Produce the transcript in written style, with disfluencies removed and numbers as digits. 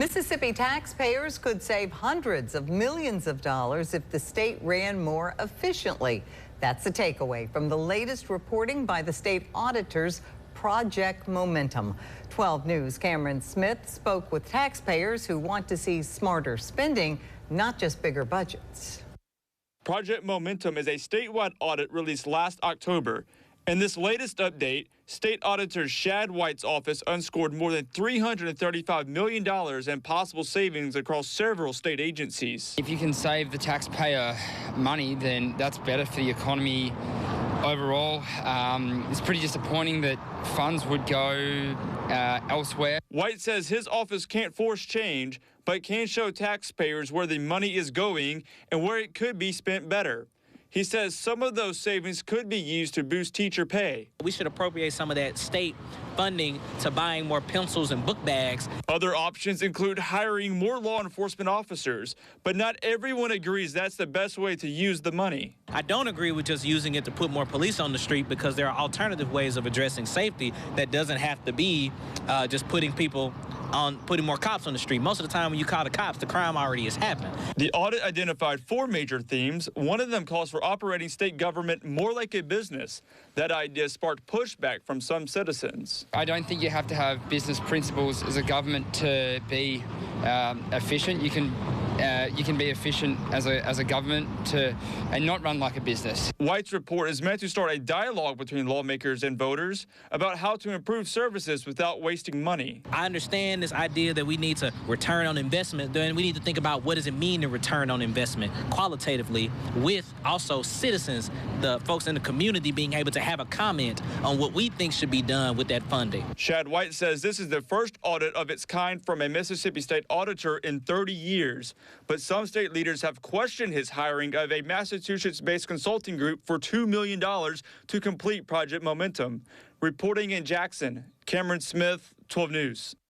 Mississippi taxpayers could save hundreds of millions of dollars if the state ran more efficiently. That's the takeaway from the latest reporting by the state auditors, Project Momentum. 12 News' Cameron Smith spoke with taxpayers who want to see smarter spending, not just bigger budgets. Project Momentum is a statewide audit released last October. In this latest update, State Auditor Shad White's office unscored more than $335 million in possible savings across several state agencies. If you can save the taxpayer money, then that's better for the economy overall. It's pretty disappointing that funds would go elsewhere. White says his office can't force change, but can show taxpayers where the money is going and where it could be spent better. He says some of those savings could be used to boost teacher pay. We should appropriate some of that state funding to buying more pencils and book bags. Other options include hiring more law enforcement officers, but not everyone agrees that's the best way to use the money. I don't agree with just using it to put more police on the street, because there are alternative ways of addressing safety that doesn't have to be just putting more cops on the street. Most of the time when you call the cops, the crime already has happened. The audit identified 4 major themes. One of them calls for operating state government more like a business. That idea sparked pushback from some citizens. I don't think you have to have business principles as a government to be efficient. You can be efficient as a government and not run like a business. White's report is meant to start a dialogue between lawmakers and voters about how to improve services without wasting money. I understand this idea that we need to return on investment. Then we need to think about what does it mean to return on investment qualitatively, with also citizens, the folks in the community, being able to have a comment on what we think should be done with that funding. Shad White says this is the first audit of its kind from a Mississippi state auditor in 30 years. But some state leaders have questioned his hiring of a Massachusetts-based consulting group for $2 million to complete Project Momentum. Reporting in Jackson, Cameron Smith, 12 News.